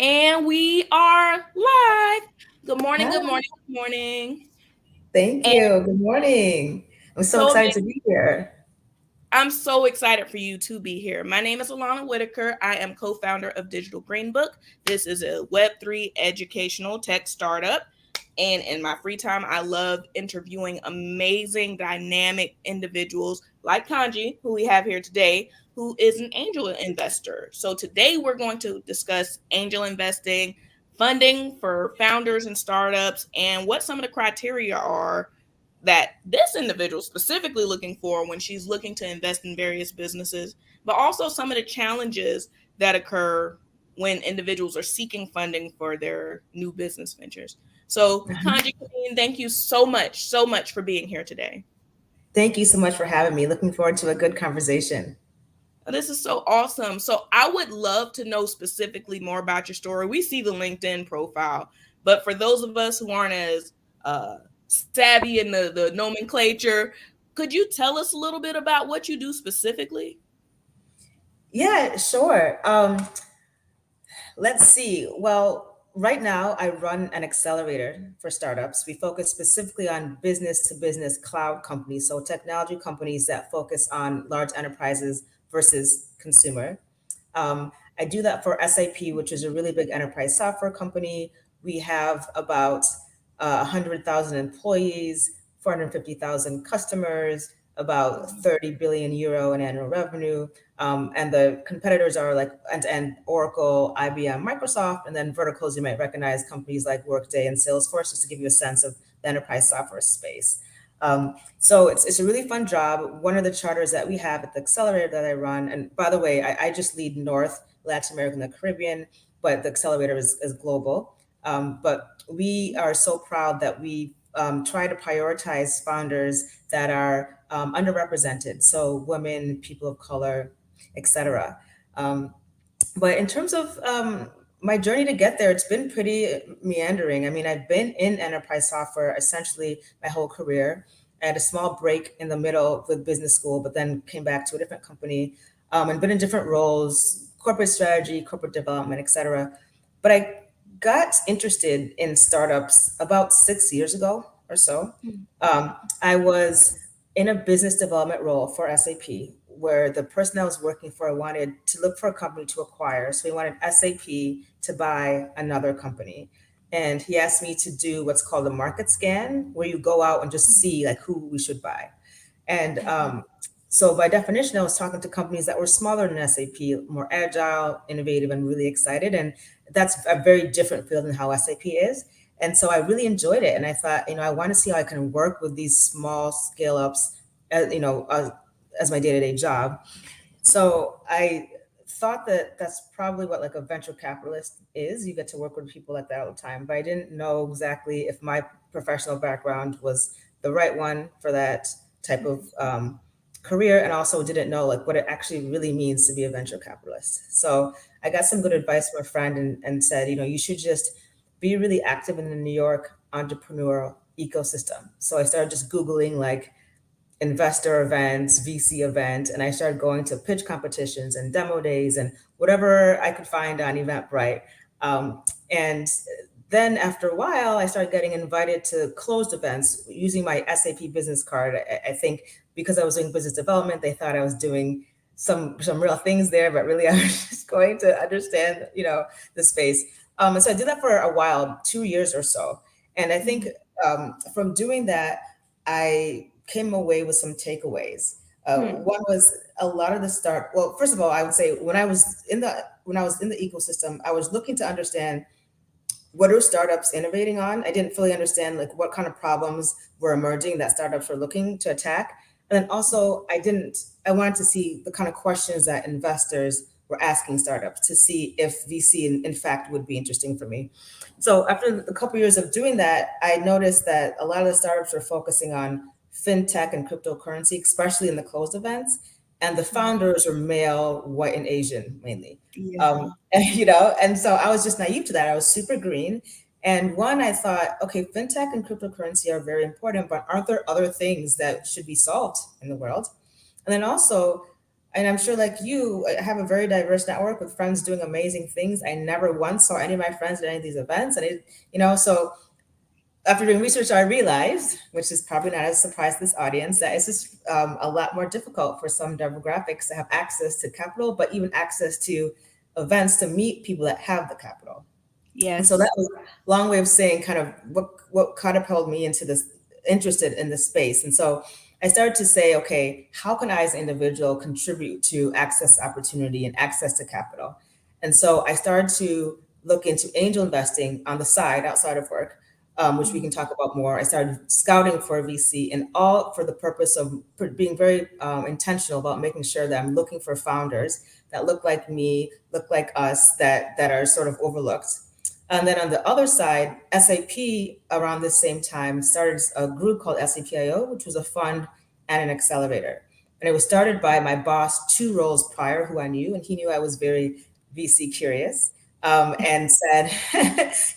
And we are live. Good morning, good Hi, morning, good morning. thank And you. Good morning. I'm so so excited to be here. I'm so excited for you to be here. My name is Alana Whitaker. I am co-founder of Digital Green Book. This is a Web3 educational tech startup. And in my free time, I love interviewing amazing, dynamic individuals like Kange, who we have here today, who is an angel investor. So today we're going to discuss angel investing, funding for founders and startups, and what some of the criteria are that this individual specifically looking for when she's looking to invest in various businesses, but also some of the challenges that occur when individuals are seeking funding for their new business ventures. So, Mhm. Kanji, thank you so much for being here today. Thank you so much for having me. Looking forward to a good conversation. This is so awesome. So, I would love to know specifically more about your story. We see the LinkedIn profile, but for those of us who aren't as savvy in the nomenclature, could you tell us a little bit about what you do specifically? Yeah, sure. Let's see. Well, right now I run an accelerator for startups. We focus specifically on business to business cloud companies, so technology companies that focus on large enterprises versus consumer. I do that for SAP, which is a really big enterprise software company. We have about 100,000 employees, 450,000 customers, about 30 billion euro in annual revenue. And the competitors are like and Oracle, IBM, Microsoft, and then verticals you might recognize companies like Workday and Salesforce, just to give you a sense of the enterprise software space. So it's a really fun job. One of the charters that we have at the accelerator that I run, and by the way, I just lead North, Latin America, and the Caribbean, but the accelerator is global. But we are so proud that we try to prioritize founders that are underrepresented, so women, people of color, etc. Um, but in terms of my journey to get there, it's been pretty meandering. I mean, I've been in enterprise software essentially my whole career. I had a small break in the middle with business school, but then came back to a different company and been in different roles, corporate strategy, corporate development, etc. But I got interested in startups about 6 years ago or so. I was in a business development role for SAP, where the person I was working for wanted to look for a company to acquire. So he wanted SAP to buy another company. And he asked me to do what's called a market scan, where you go out and just see like who we should buy. And so by definition, I was talking to companies that were smaller than SAP, more agile, innovative, and really excited. And that's a very different field than how SAP is. And so I really enjoyed it. And I thought, I want to see how I can work with these small scale ups, as my day-to-day job. So I thought that that's probably what like a venture capitalist is. You get to work with people like that all the time. But I didn't know exactly if my professional background was the right one for that type of career, and also didn't know like what it actually really means to be a venture capitalist. So I got some good advice from a friend and said, you should just be really active in the New York entrepreneurial ecosystem. So I started just Googling like investor events, VC event, and I started going to pitch competitions and demo days and whatever I could find on Eventbrite. And then after a while, I started getting invited to closed events using my SAP business card. I think because I was doing business development, they thought I was doing some real things there, but really I was just going to understand, the space. And so I did that for a while, 2 years or so. And I think from doing that, I came away with some takeaways. One was a lot of the start. Well, first of all, I would say when I was in the ecosystem, I was looking to understand what are startups innovating on. I didn't fully understand like what kind of problems were emerging that startups were looking to attack. And then also I wanted to see the kind of questions that investors were asking startups to see if VC in fact would be interesting for me. So after a couple years of doing that, I noticed that a lot of the startups were focusing on fintech and cryptocurrency, especially in the closed events. And the founders were male, white, and Asian mainly. Yeah. And so I was just naive to that. I was super green. And one, I thought, okay, fintech and cryptocurrency are very important, but aren't there other things that should be solved in the world? And then also, And I'm sure, like you, I have a very diverse network with friends doing amazing things. I never once saw any of my friends at any of these events, and so after doing research, I realized, which is probably not a surprise to this audience, that it's just a lot more difficult for some demographics to have access to capital, but even access to events to meet people that have the capital. And so that Yes. was a long way of saying kind of what catapulted me into this, interested in this space. And so I started to say, okay, how can I as an individual contribute to access to opportunity and access to capital? And so I started to look into angel investing on the side outside of work, which we can talk about more. I started scouting for a VC, and all for the purpose of being very intentional about making sure that I'm looking for founders that look like me, look like us, that are sort of overlooked. And then on the other side, SAP around the same time started a group called SAPIO, which was a fund and an accelerator. And it was started by my boss 2 roles prior, who I knew, and he knew I was very VC curious, and said,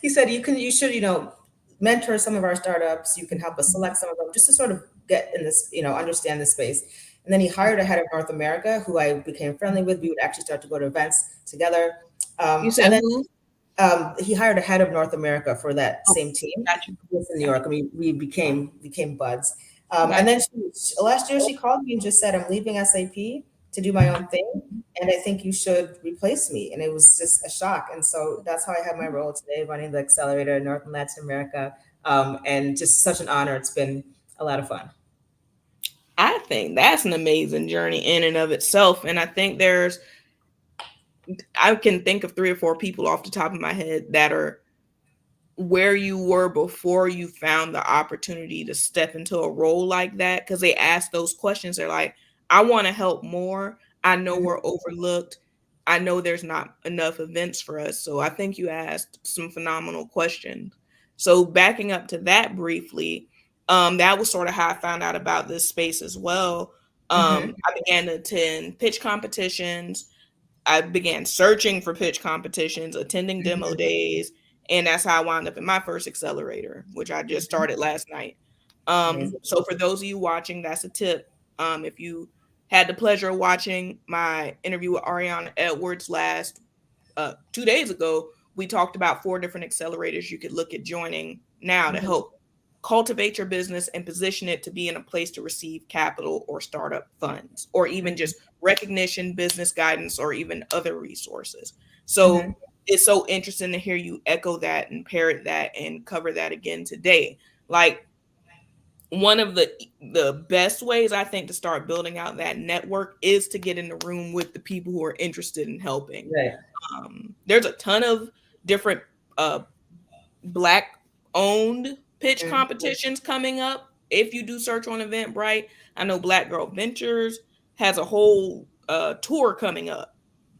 he said, you should, mentor some of our startups. You can help us select some of them, just to sort of get in this, understand the space. And then he hired a head of North America, who I became friendly with. We would actually start to go to events together. You said And then who? he hired a head of North America for that Oh, same team got you. in New Got York, and we became buds. you. And Got then last year she called me and just said, "I'm leaving SAP to do my own thing, and I think you should replace me." And it was just a shock. And so that's how I have my role today, running the Accelerator in North and Latin America, and just such an honor. It's been a lot of fun. I think that's an amazing journey in and of itself. And I think I can think of 3 or 4 people off the top of my head that are where you were before you found the opportunity to step into a role like that, because they ask those questions. They're like, I want to help more. I know Mhm, we're overlooked. I know there's not enough events for us. So I think you asked some phenomenal questions. So backing up to that briefly, that was sort of how I found out about this space as well. mhm, I began to attend pitch competitions. I began searching for pitch competitions, attending demo mhm, days, and that's how I wound up in my first accelerator, which I just mhm. started last night. Amazing. So for those of you watching, that's a tip. If you had the pleasure of watching my interview with Ariana Edwards last 2 days ago, we talked about 4 different accelerators you could look at joining now to Mhm, help cultivate your business and position it to be in a place to receive capital or startup funds, or even mhm, just recognition, business guidance, or even other resources. So mhm. it's so interesting to hear you echo that and parrot that and cover that again today. Like, one of the best ways I think to start building out that network is to get in the room with the people who are interested in helping. Right. There's a ton of different uh, black owned pitch Mhm, competitions coming up. If you do search on Eventbrite, I know Black Girl Ventures has a whole tour coming up,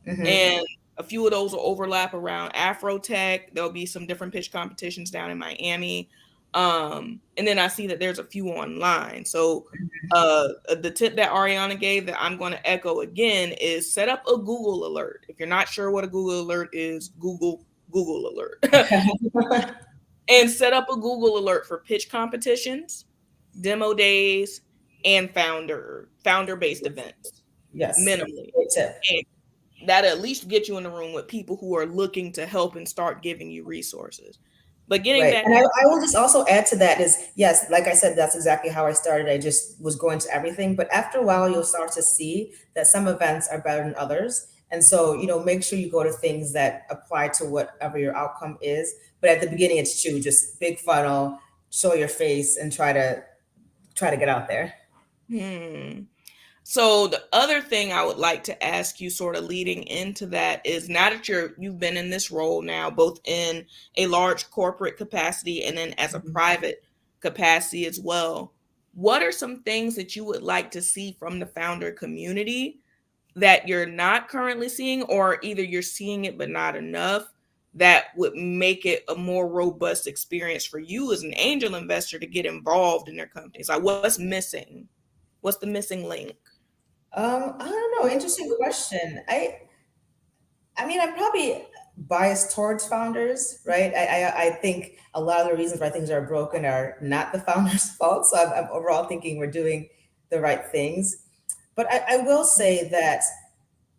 mhm, and a few of those will overlap around Afrotech. There'll be some different pitch competitions down in Miami. And then I see that there's a few online. So the tip that Ariana gave that I'm going to echo again is set up a Google alert. If you're not sure what a Google alert is, Google alert. And set up a Google alert for pitch competitions, demo days, and founder based events yes. minimally. Great tip. And that at least get you in the room with people who are looking to help and start giving you resources. But getting Right. back And into I will just also add to that is, yes, like I said, that's exactly how I started. I just was going to everything. But after a while, you'll start to see that some events are better than others. And so, make sure you go to things that apply to whatever your outcome is. But at the beginning, it's true, just big funnel, show your face and try to get out there. hmm. So the other thing I would like to ask you, sort of leading into that, is now that you've been in this role now, both in a large corporate capacity and then as a Mhm. private capacity as well, what are some things that you would like to see from the founder community that you're not currently seeing, or either you're seeing it but not enough, that would make it a more robust experience for you as an angel investor to get involved in their companies? Like, what's missing? What's the missing link? I don't know. Interesting question. I mean, I'm probably biased towards founders, right? I think a lot of the reasons why things are broken are not the founders' fault. So I'm overall thinking we're doing the right things. But I will say that,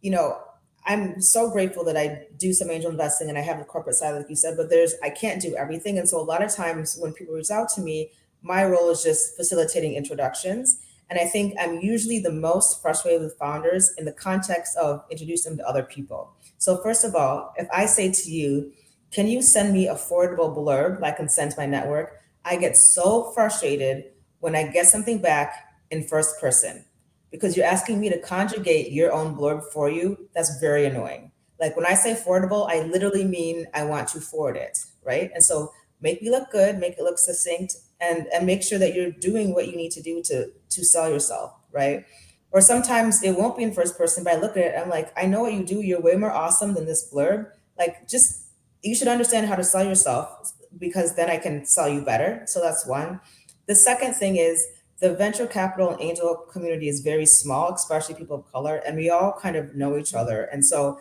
you know, I'm so grateful that I do some angel investing and I have the corporate side, like you said, but I can't do everything. And so a lot of times when people reach out to me, my role is just facilitating introductions. And I think I'm usually the most frustrated with founders in the context of introducing them to other people. So, first of all, if I say to you, can you send me affordable blurb that I can send to my network? I get so frustrated when I get something back in first person because you're asking me to conjugate your own blurb for you. That's very annoying. Like when I say affordable, I literally mean I want to forward it, right? And so make me look good, make it look succinct, and make sure that you're doing what you need to do to sell yourself, right? Or sometimes it won't be in first person, but I look at it, I'm like, I know what you do. You're way more awesome than this blurb. Like, just you should understand how to sell yourself because then I can sell you better. So that's one. The second thing is the venture capital and angel community is very small, especially people of color, and we all kind of know each other. And so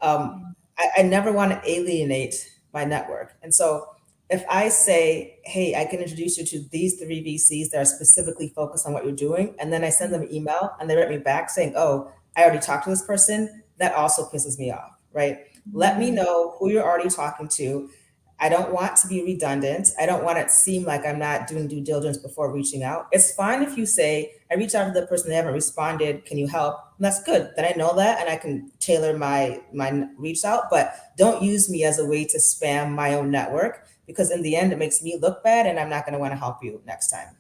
um, I never want to alienate my network. And so if I say, hey, I can introduce you to these three VCs that are specifically focused on what you're doing, and then I send them an email and they write me back saying, oh, I already talked to this person, that also pisses me off, right? Let me know who you're already talking to. I don't want to be redundant. I don't want it to seem like I'm not doing due diligence before reaching out. It's fine if you say, I reached out to the person, they haven't responded. Can you help? And that's good. Then I know that and I can tailor my reach out, but don't use me as a way to spam my own network because in the end it makes me look bad and I'm not going to want to help you next time.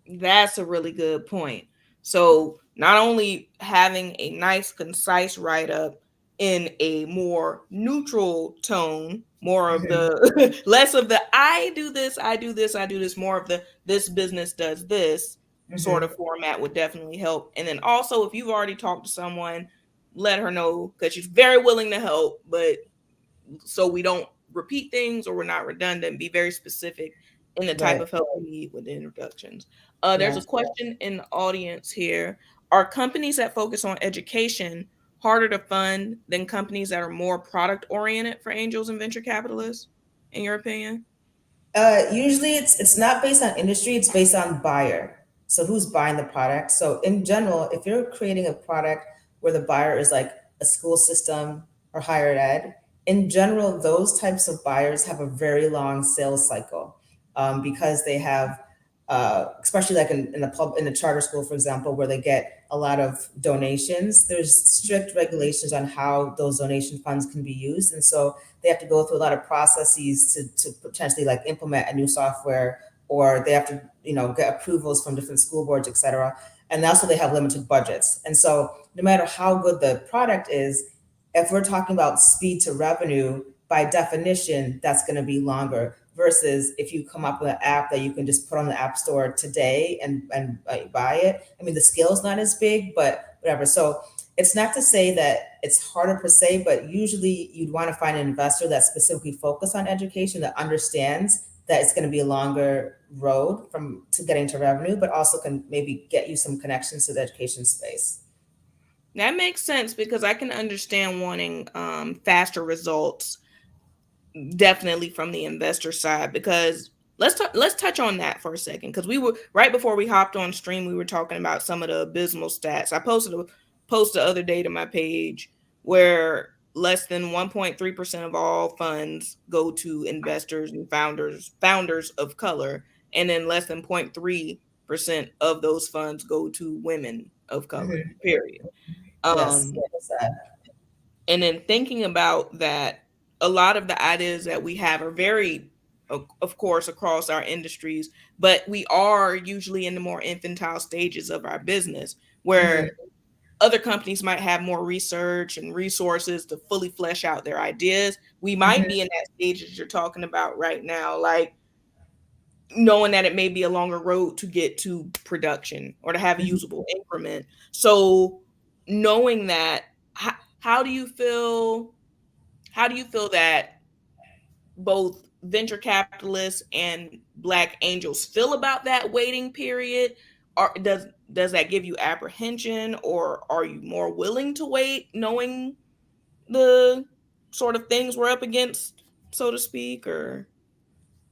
That's a really good point. So, not only having a nice, concise write up in a more neutral tone, more of the less of the I do this, I do this, I do this, more of the this business does this sort Hmm. of format would definitely help. And then also, if you've already talked to someone, let her know because she's very willing to help, but so we don't repeat things or we're not redundant, be very specific in the type Right. of help we need with the introductions. There's a Yes. question in the audience here. Are companies that focus on education harder to fund than companies that are more product oriented for angels and venture capitalists, in your opinion? Usually it's not based on industry, it's based on buyer. So who's buying the product? So in general, if you're creating a product where the buyer is like a school system or higher ed, in general, those types of buyers have a very long sales cycle because they have, especially like in a charter school, for example, where they get a lot of donations. There's strict regulations on how those donation funds can be used, and so they have to go through a lot of processes to potentially like implement a new software, or they have to get approvals from different school boards, etc. And also they have limited budgets, and so no matter how good the product is, if we're talking about speed to revenue, by definition that's going to be longer versus if you come up with an app that you can just put on the app store today and buy it. I mean, the scale is not as big, but whatever. So it's not to say that it's harder per se, but usually you'd want to find an investor that's specifically focused on education that understands that it's going to be a longer road from to getting to revenue, but also can maybe get you some connections to the education space. That makes sense because I can understand wanting faster results definitely from the investor side because let's touch on that for a second because we were right before we hopped on stream we were talking about some of the abysmal stats. I posted a post the other day to my page where less than 1.3% of all funds go to investors and founders of color, and then less than 0.3% of those funds go to women of color, Mhm. period. Yes, um that's that. and then thinking about that, a lot of the ideas that we have are very, of course, across our industries, but we are usually in the more infantile stages of our business Hmm. where other companies might have more research and resources to fully flesh out their ideas. We might be Hmm. in that stage that you're talking about right now, like knowing that it may be a longer road to get to production or to have a Hmm. usable increment. So knowing that, how, how do you feel how do you feel that both venture capitalists and black angels feel about that waiting period? Or does that give you apprehension, or are you more willing to wait knowing the sort of things we're up against, so to speak? Or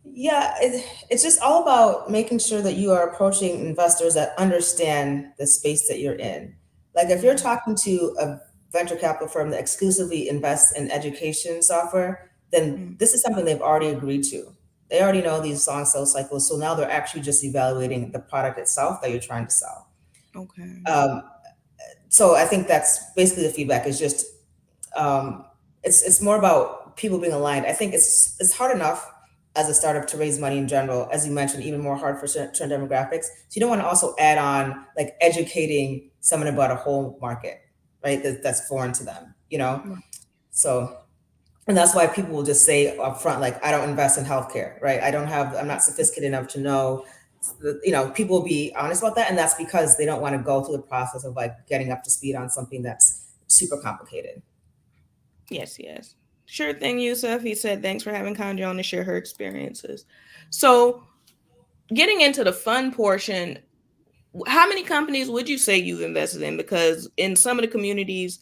Yeah, it's just all about making sure that you are approaching investors that understand the space that you're in. Like if you're Mhm. talking to a venture capital firm that exclusively invests in education software, then Mm. this is something they've already agreed to. They already know these long sales cycles, so now they're actually just evaluating the product itself that you're trying to sell. Okay. Um, so I think that's basically the feedback is just um, it's more about people being aligned. I think it's hard enough as a startup to raise money in general, as you mentioned, even more hard for certain demographics. So you don't want to also add on like educating someone about a whole market, right? That's foreign to them, you know. Right. So and that's why people will just say up front, like, I don't invest in healthcare, right? I'm not sophisticated enough to know. People will be honest about that, and that's because they don't want to go through the process of like getting up to speed on something that's super complicated. Yes, yes. Sure thing, Yusuf. He said, thanks for having Kange on to share her experiences. So, getting into the fun portion, how many companies would you say you've invested in? Because in some of the communities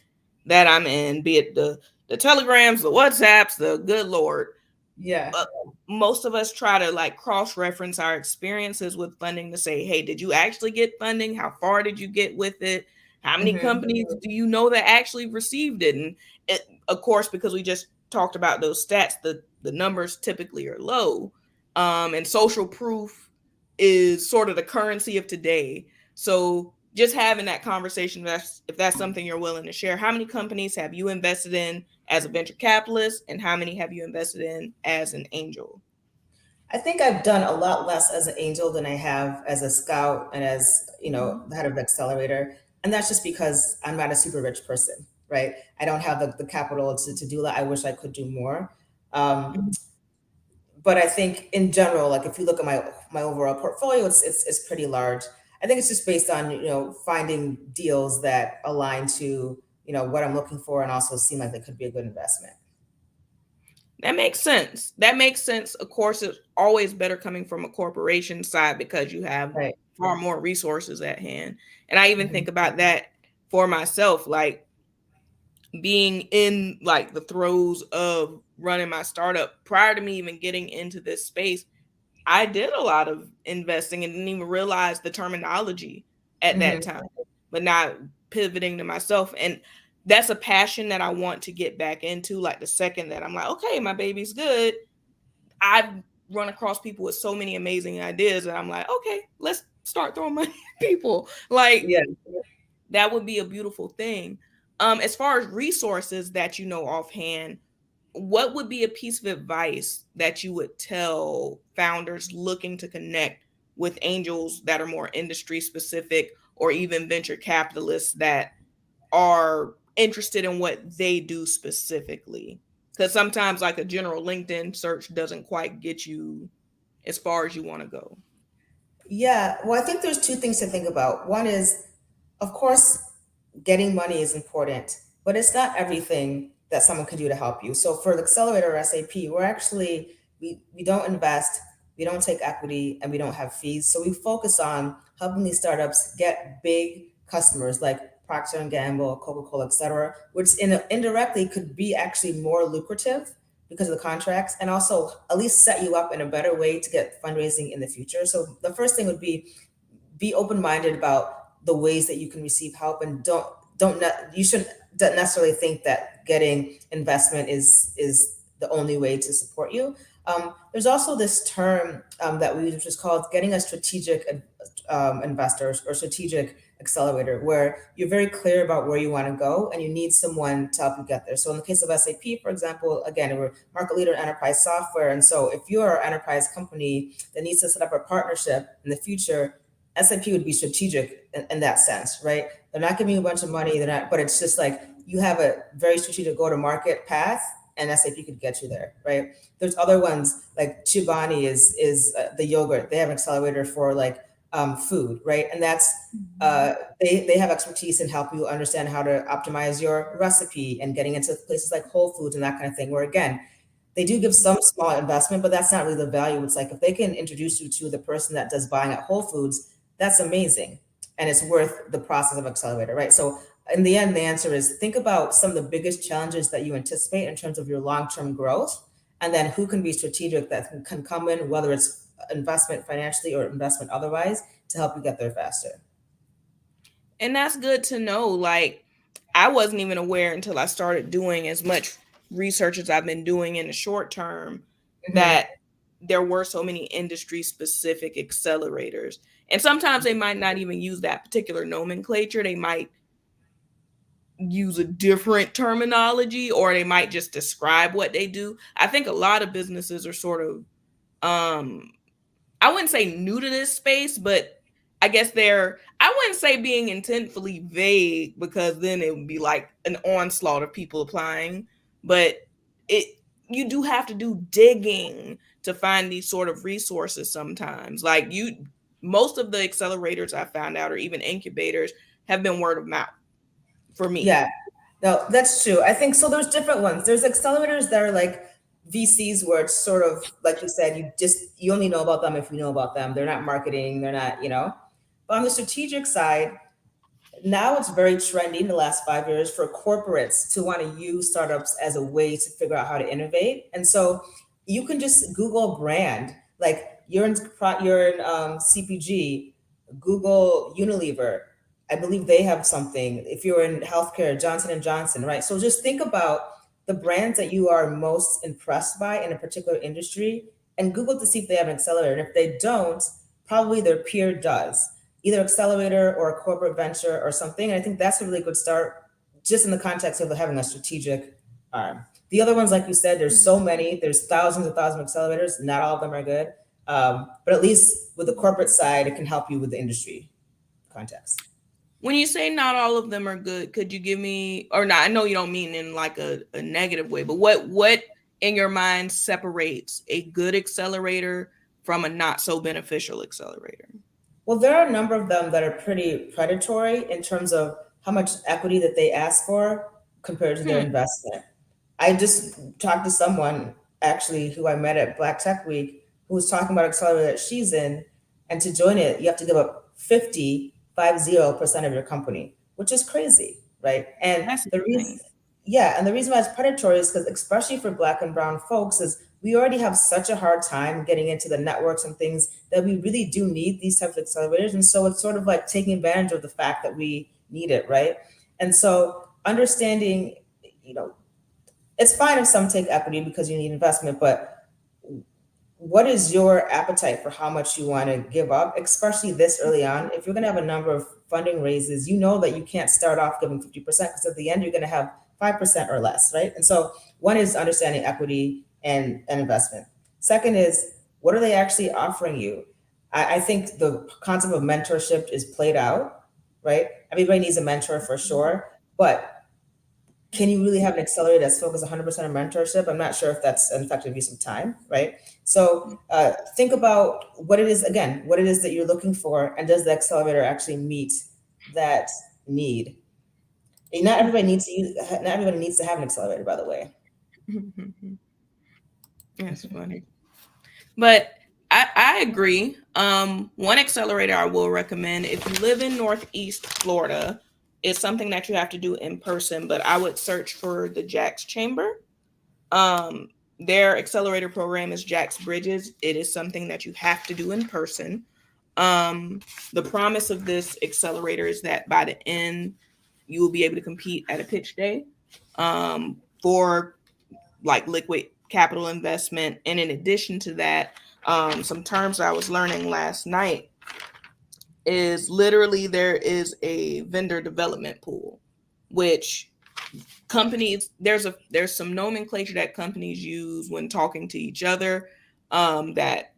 that I'm in, be it the Telegrams, the WhatsApps, the good Lord, Yeah. uh, most of us try to like cross reference our experiences with funding to say, hey, did you actually get funding? How far did you get with it? How many Hmm. companies do you know that actually received it? And of course, because we just talked about those stats, the numbers typically are low. And social proof is sort of the currency of today. So just having that conversation, if that's something you're willing to share, how many companies have you invested in as a venture capitalist, and how many have you invested in as an angel? I think I've done a lot less as an angel than I have as a scout and as, Mhm. the head of Accelerator. And that's just because I'm not a super rich person, right? I don't have the capital to do that. I wish I could do more. Um, Mhm. but I think in general, like if you look at my overall portfolio, it's pretty large. I think it's just based on, finding deals that align to, what I'm looking for and also seem like they could be a good investment. That makes sense. That makes sense. Of course, it's always better coming from a corporation side because you have Right. far more resources at hand. And I even Mhm. think about that for myself, like being in like the throes of running my startup prior to me even getting into this space. I did a lot of investing and didn't even realize the terminology at that Mhm. time, but now pivoting to myself. And that's a passion that I want to get back into. Like the second that I'm like, okay, my baby's good, I've run across people with so many amazing ideas that I'm like, okay, let's start throwing money at people. Like Yeah. that would be a beautiful thing. As far as resources that you know offhand, what would be a piece of advice that you would tell founders looking to connect with angels that are more industry specific or even venture capitalists that are interested in what they do specifically? Because sometimes, like a general LinkedIn search doesn't quite get you as far as you want to go. Yeah, well, I think there's two things to think about. One is, of course, getting money is important, but it's not everything that someone can do to help you. So for the Accelerator or SAP, we don't invest, we don't take equity, and we don't have fees. So we focus on helping these startups get big customers like Procter and Gamble, Coca-Cola, et cetera, which indirectly could be actually more lucrative because of the contracts, and also at least set you up in a better way to get fundraising in the future. So the first thing would be open-minded about the ways that you can receive help, and you shouldn't necessarily think that getting investment is the only way to support you. There's also this term that we use, which is called getting a strategic investor or strategic accelerator, where you're very clear about where you want to go and you need someone to help you get there. So in the case of SAP, for example, again, we're market leader in enterprise software. And so if you're an enterprise company that needs to set up a partnership in the future, SAP would be strategic in that sense, right? They're not giving you a bunch of money, they're not, but it's just like you have a very strategic go-to-market path, and SAP could get you there, right? There's other ones like Chobani is the yogurt. They have an accelerator for like food, right? And that's Mhm. they have expertise in helping you understand how to optimize your recipe and getting into places like Whole Foods and that kind of thing. Where again, they do give some small investment, but that's not really the value. It's like if they can introduce you to the person that does buying at Whole Foods, that's amazing. And it's worth the process of Accelerator, right? So in the end, the answer is think about some of the biggest challenges that you anticipate in terms of your long-term growth and then who can be strategic that can come in, whether it's investment financially or investment otherwise, to help you get there faster. And that's good to know. Like, I wasn't even aware until I started doing as much research as I've been doing in the short term Hmm. that there were so many industry specific accelerators. And sometimes they might not even use that particular nomenclature. They might use a different terminology, or they might just describe what they do. I think a lot of businesses are sort of um I wouldn't say new to this space, but I guess I wouldn't say being intentfully vague, because then it would be like an onslaught of people applying. But it you do have to do digging to find these sort of resources sometimes. Like, most of the accelerators I found out, or even incubators, have been word of mouth for me. Yeah, no, that's true. I think so. There's different ones. There's accelerators that are like VCs, where it's sort of like you said, you only know about them if you know about them. They're not marketing. They're not, you know. But on the strategic side, now it's very trendy in the last 5 years for corporates to want to use startups as a way to figure out how to innovate. And so you can just Google brand, like you're in CPG, Google Unilever. I believe they have something. If you're in healthcare, Johnson and Johnson, right? So just think about the brands that you are most impressed by in a particular industry, and Google to see if they have an accelerator. And if they don't, probably their peer does, either accelerator or a corporate venture or something. And I think that's a really good start, just in the context of having a strategic arm. The other ones, like you said, there's so many, there's thousands and thousands of accelerators. Not all of them are good. But at least with the corporate side, it can help you with the industry context. When you say not all of them are good, could you give me, or not? I know you don't mean in like a negative way, but what in your mind separates a good accelerator from a not so beneficial accelerator? Well, there are a number of them that are pretty predatory in terms of how much equity that they ask for compared to their Hmm. investment. I just talked to someone actually who I met at Black Tech Week, who was talking about accelerator that she's in, and to join it, you have to give up 50% of your company, which is crazy, right? And That's the reason, insane. yeah, and the reason why it's predatory is because, especially for Black and Brown folks, is we already have such a hard time getting into the networks and things that we really do need these types of accelerators. And so it's sort of like taking advantage of the fact that we need it, right? And so understanding, you know, it's fine if some take equity because you need investment, but what is your appetite for how much you want to give up, especially this early on? If you're going to have a number of funding raises, you know that you can't start off giving 50%, because at the end you're going to have 5% or less, right? And so one is understanding equity and investment. Second is, what are they actually offering you? I think the concept of mentorship is played out, right? Everybody needs a mentor for sure, but can you really have an accelerator that's focused 100% on mentorship? I'm not sure if that's an effective use of time, right? So think about what it is, again, what it is that you're looking for, and does the accelerator actually meet that need? And not everybody needs to have an accelerator, by the way. That's funny. But I agree. One accelerator I will recommend, if you live in Northeast Florida, is something that you have to do in person, but I would search for the Jax Chamber. Um, their accelerator program is Jax Bridges. It is something that you have to do in person. Um, the promise of this accelerator is that by the end, you will be able to compete at a pitch day for like liquid capital investment. And in addition to that, some terms I was learning last night is literally there is a vendor development pool, which there's some nomenclature that companies use when talking to each other, that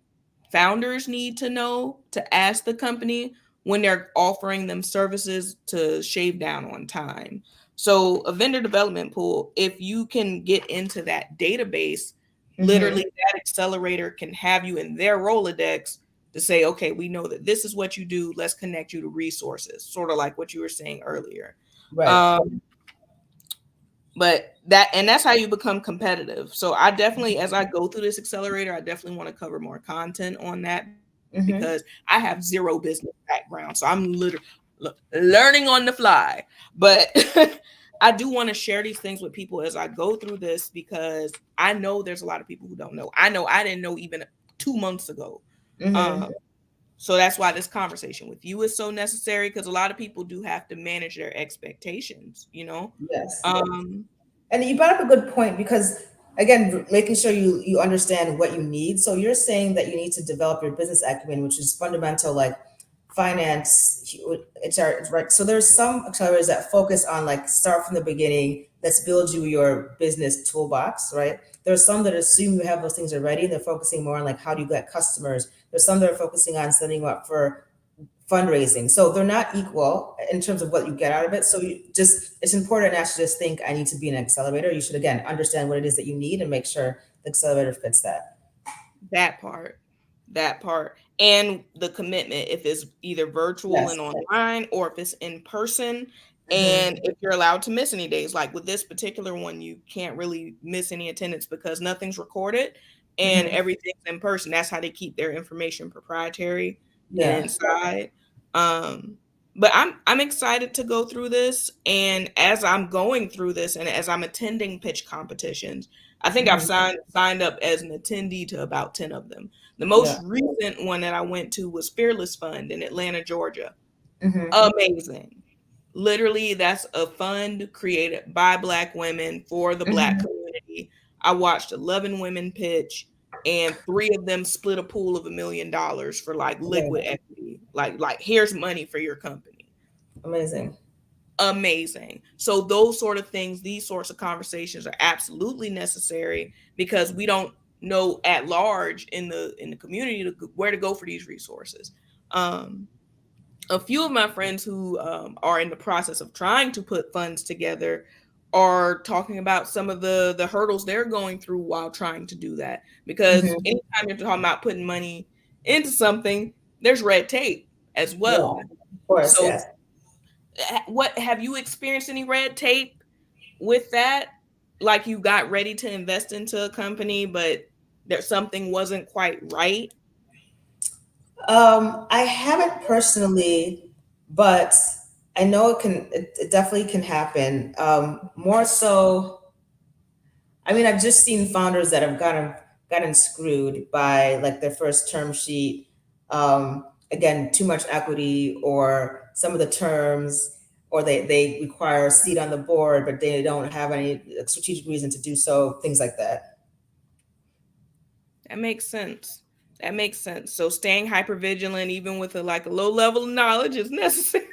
founders need to know to ask the company when they're offering them services to shave down on time. So a vendor development pool, if you can get into that database, Mm-hmm. literally that accelerator can have you in their Rolodex to say, okay, we know that this is what you do. Let's connect you to resources, sort of like what you were saying earlier. Right. Um, that's how you become competitive. So I definitely, as I go through this accelerator, I definitely want to cover more content on that, because Mm-hmm. I have zero business background, so I'm literally learning on the fly. But I do want to share these things with people as I go through this, because I know there's a lot of people who don't know. I know I didn't know even 2 months ago. Mm-hmm. Um, so that's why this conversation with you is so necessary, because a lot of people do have to manage their expectations, you know? Yes. Um, And you brought up a good point because again, making sure you understand what you need. So you're saying that you need to develop your business acumen, which is fundamental, like finance, HR, right? So there's some accelerators that focus on like start from the beginning. Let's build you your business toolbox, right? There's some that assume you have those things already. They're focusing more on like how do you get customers. There's some that are focusing on setting you up for fundraising. So they're not equal in terms of what you get out of it. So you just, it's important not to just think I need to be an accelerator. You should again understand what it is that you need and make sure the accelerator fits that. that part, that part, and the commitment, if it's either virtual Yes. and online or if it's in person, Mm-hmm. and if you're allowed to miss any days. Like with this particular one, you can't really miss any attendance because nothing's recorded and Mm-hmm. everything's in person. That's how they keep their information proprietary and Yeah. inside. um but I'm excited to go through this, and as I'm going through this and as I'm attending pitch competitions, I think I've Mm-hmm. signed up as an attendee to about 10 of them. The Yeah. most recent one that I went to was Fearless Fund in Atlanta, Georgia. Mm-hmm. Amazing. Literally, that's a fund created by Black women for the Black Mm-hmm. community. I watched 11 women pitch, and three of them split a pool of $1 million for like liquid Amazing. equity. Like here's money for your company. Amazing. Amazing. So those sort of things, these sorts of conversations are absolutely necessary, because we don't know at large in the community where to go for these resources. Um, a few of my friends who are in the process of trying to put funds together are talking about some of the hurdles they're going through while trying to do that. Because Mm-hmm. anytime you're talking about putting money into something, there's red tape as Yeah. well. Of course. So Yes. what have you experienced any red tape with that? Like you got ready to invest into a company, but there something wasn't quite right. I haven't personally, but I know it can. It definitely can happen. More so, I mean, I've just seen founders that have gotten screwed by like their first term sheet. Again, too much equity or some of the terms, or they require a seat on the board, but they don't have any strategic reason to do so. Things like that. That makes sense. That makes sense. So staying hyper vigilant, even with a low level of knowledge, is necessary.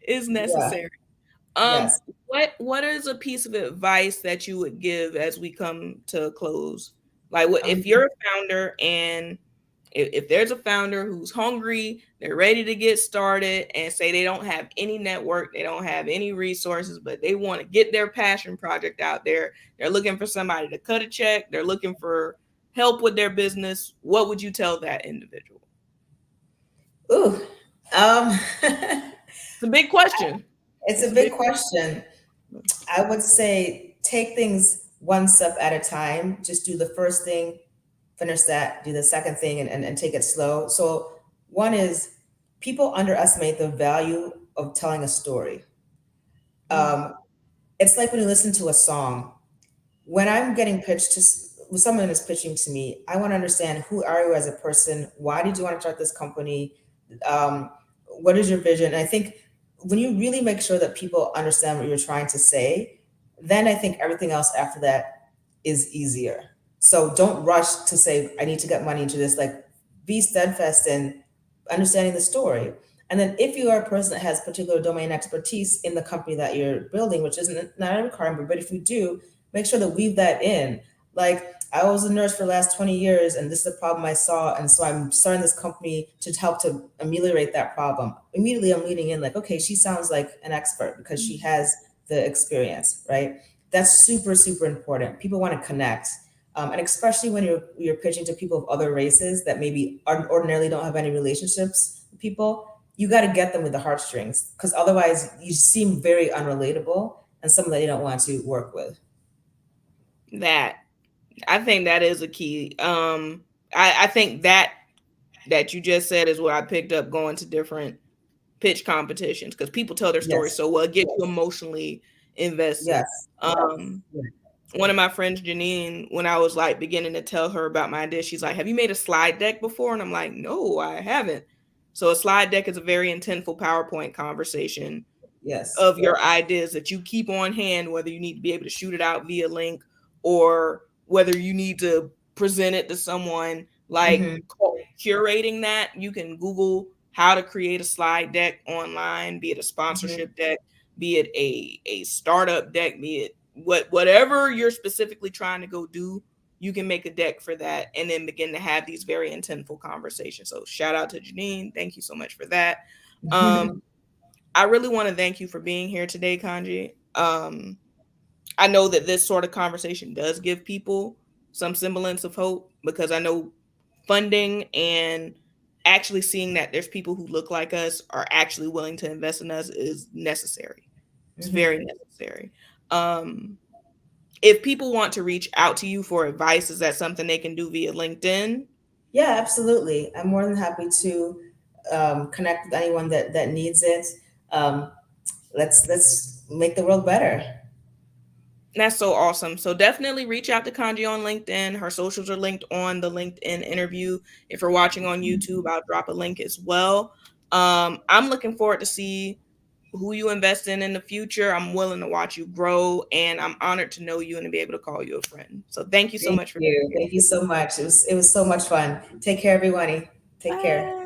Is Yeah. necessary. Yes. What is a piece of advice that you would give as we come to a close? Like, what Um, if you're a founder, and if there's a founder who's hungry, they're ready to get started, and say they don't have any network, they don't have any resources, but they want to get their passion project out there. They're looking for somebody to cut a check. They're looking for help with their business. What would you tell that individual? ooh. Um, It's a big question. it's a It's a big big question. I would say take things one step at a time. Just do the first thing, finish that, do the second thing, and take it slow. So, one is people underestimate the value of telling a story. question. Um, it's like when you listen to a song. When I'm getting pitched to, when someone is pitching to me, I want to understand who are you as a person? Why did you want to start this company? Um, what is your vision? And I think when you really make sure that people understand what you're trying to say, then I think everything else after that is easier. So don't rush to say, I need to get money into this. Like, be steadfast in understanding the story. And then if you are a person that has particular domain expertise in the company that you're building, which isn't not a requirement, but if you do, make sure to weave that in. Like, I was a nurse for the last 20 years and this is the problem I saw. And so I'm starting this company to help to ameliorate that problem. Immediately I'm leading in like, okay, she sounds like an expert because she has the experience, right? That's super, super important. People want to connect. And especially when you're pitching to people of other races that maybe ordinarily don't have any relationships with people, you got to get them with the heartstrings because otherwise you seem very unrelatable and someone that you don't want to work with. That I think that is a key. I think that you just said is what I picked up going to different pitch competitions, because people tell their story Yes. so well, it gets you emotionally invested. Yes. Yeah. One of my friends, Janine, when I was like beginning to tell her about my idea, she's like, "Have you made a slide deck before?" And I'm like, "No, I haven't." So a slide deck is a very intentful PowerPoint conversation Yes. of your ideas that you keep on hand, whether you need to be able to shoot it out via link or whether you need to present it to someone. Like Hmm. curating that, you can Google how to create a slide deck online, be it a Hmm. sponsorship deck, be it a startup deck, be it whatever you're specifically trying to go do. You can make a deck for that and then begin to have these very intentful conversations. So shout out to Janine. Thank you so much for that. Um, I really want to thank you for being here today, Kanji. I know that this sort of conversation does give people some semblance of hope because I know funding and actually seeing that there's people who look like us are actually willing to invest in us is necessary. It's very Hmm. necessary. Um, if people want to reach out to you for advice, is that something they can do via LinkedIn? Yeah, absolutely. I'm more than happy to connect with anyone that needs it. Um, let's make the world better. That's so awesome. So definitely reach out to Kanji on LinkedIn. Her socials are linked on the LinkedIn interview. If you're watching on YouTube, I'll drop a link as well. I'm looking forward to see who you invest in the future. I'm willing to watch you grow, and I'm honored to know you and to be able to call you a friend. So thank you so Thank much for being you. here Thank you today. so much. It was so much fun. Take care, everybody. Take care. Bye.